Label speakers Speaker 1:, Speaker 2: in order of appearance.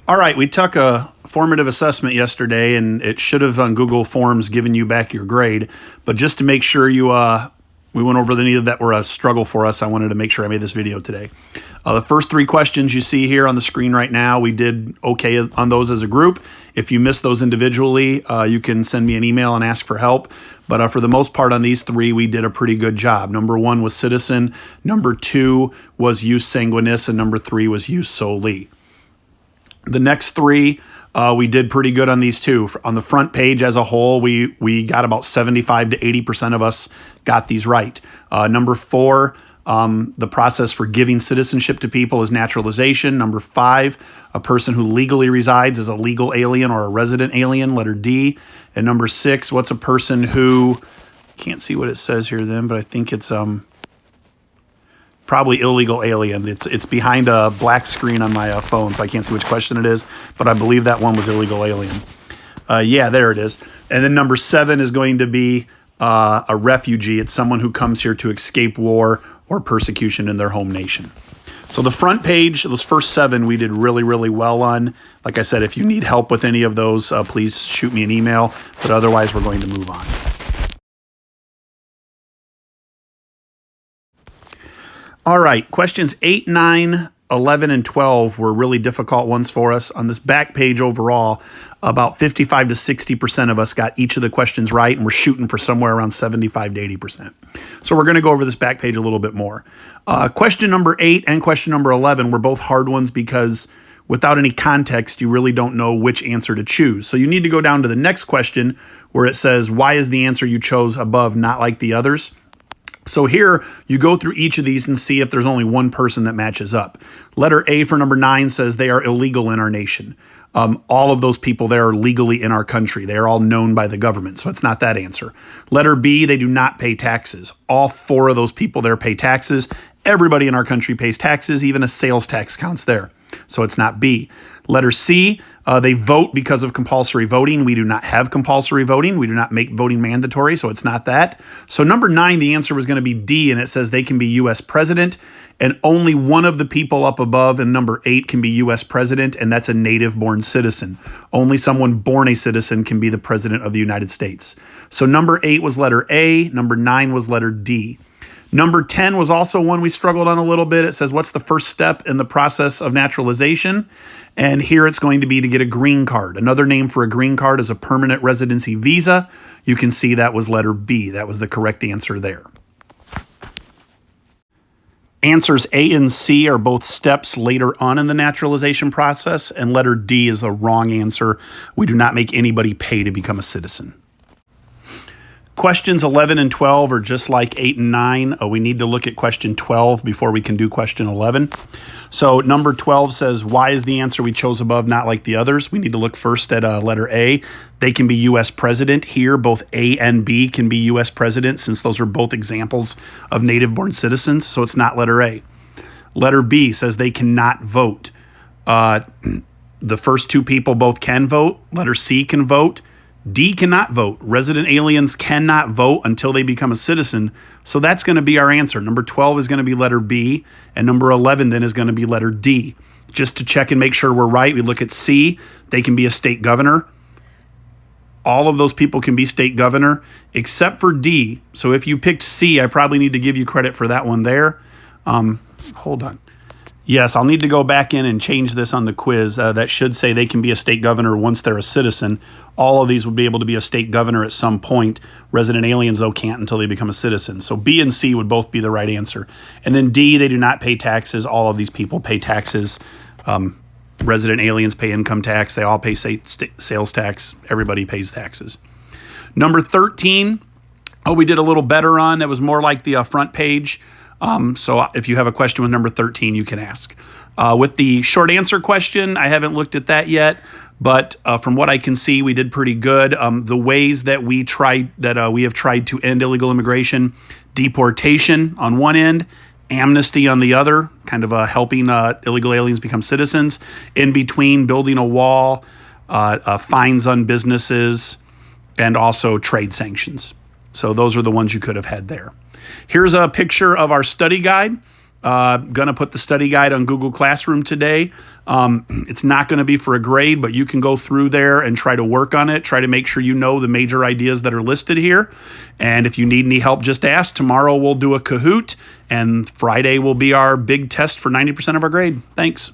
Speaker 1: All right, we took a formative assessment yesterday, and it should have on Google Forms given you back your grade. But just to make sure we went over any that were a struggle for us, I wanted to make sure I made this video today. The first three questions you see here on the screen right now, we did okay on those as a group. If you missed those individually, you can send me an email and ask for help. But for the most part on these three, we did a pretty good job. Number 1 was citizen, number 2 was jus sanguinis, and number 3 was jus soli. The next three, we did pretty good on these two. On the front page as a whole, we got about 75 to 80% of us got these right. Number 4, the process for giving citizenship to people is naturalization. Number 5, a person who legally resides is a legal alien or a resident alien, letter D. And number 6, what's a person who, can't see what it says here then, but I think it's probably illegal alien. It's behind a black screen on my phone, so I can't see which question it is, but I believe that one was illegal alien. Yeah, there it is. And then number 7 is going to be a refugee. It's someone who comes here to escape war or persecution in their home nation. So the front page, those first 7, we did really, really well on. Like I said, if you need help with any of those, please shoot me an email, but otherwise we're going to move on. All right, questions 8, 9, 11, and 12 were really difficult ones for us. On this back page overall, about 55 to 60% of us got each of the questions right, and we're shooting for somewhere around 75 to 80%. So we're going to go over this back page a little bit more. Question number 8 and question number 11 were both hard ones because without any context, you really don't know which answer to choose. So you need to go down to the next question where it says, why is the answer you chose above not like the others? So here, you go through each of these and see if there's only one person that matches up. Letter A for number 9 says they are illegal in our nation. All of those people there are legally in our country. They are all known by the government, so it's not that answer. Letter B, they do not pay taxes. All 4 of those people there pay taxes. Everybody in our country pays taxes. Even a sales tax counts there, so it's not B. Letter C, they vote because of compulsory voting. We do not have compulsory voting. We do not make voting mandatory, so it's not that. So number 9, the answer was going to be D, and it says they can be U.S. president, and only one of the people up above in number 8 can be U.S. president, and that's a native-born citizen. Only someone born a citizen can be the president of the United States. So number 8 was letter A. Number 9 was letter D. Number 10 was also one we struggled on a little bit. It says, what's the first step in the process of naturalization? And here it's going to be to get a green card. Another name for a green card is a permanent residency visa. You can see that was letter B. That was the correct answer there. Answers A and C are both steps later on in the naturalization process, and letter D is the wrong answer. We do not make anybody pay to become a citizen. Questions 11 and 12 are just like 8 and 9. We need to look at question 12 before we can do question 11. So number 12 says, why is the answer we chose above not like the others? We need to look first at letter A. They can be U.S. president. Here, both A and B can be U.S. president since those are both examples of native-born citizens, so it's not letter A. Letter B says they cannot vote. The first 2 people both can vote. Letter C can vote. D cannot vote. Resident aliens cannot vote until they become a citizen. So that's going to be our answer. Number 12 is going to be letter B, and number 11 then is going to be letter D. Just to check and make sure we're right, we look at C. They can be a state governor. All of those people can be state governor, except for D. So if you picked C, I probably need to give you credit for that one there. Hold on. Yes, I'll need to go back in and change this on the quiz. That should say they can be a state governor once they're a citizen. All of these would be able to be a state governor at some point. Resident aliens, though, can't until they become a citizen. So B and C would both be the right answer. And then D, they do not pay taxes. All of these people pay taxes. Resident aliens pay income tax. They all pay sales tax. Everybody pays taxes. Number 13, we did a little better on. It was more like the front page. So if you have a question with number 13, you can ask. With the short answer question, I haven't looked at that yet, but from what I can see, we did pretty good. The ways that we have tried to end illegal immigration: deportation on one end, amnesty on the other, kind of helping illegal aliens become citizens. In between, building a wall, fines on businesses, and also trade sanctions. So those are the ones you could have had there. Here's a picture of our study guide. Going to put the study guide on Google Classroom today. It's not going to be for a grade, but you can go through there and try to work on it. Try to make sure you know the major ideas that are listed here. And if you need any help, just ask. Tomorrow we'll do a Kahoot, and Friday will be our big test for 90% of our grade. Thanks.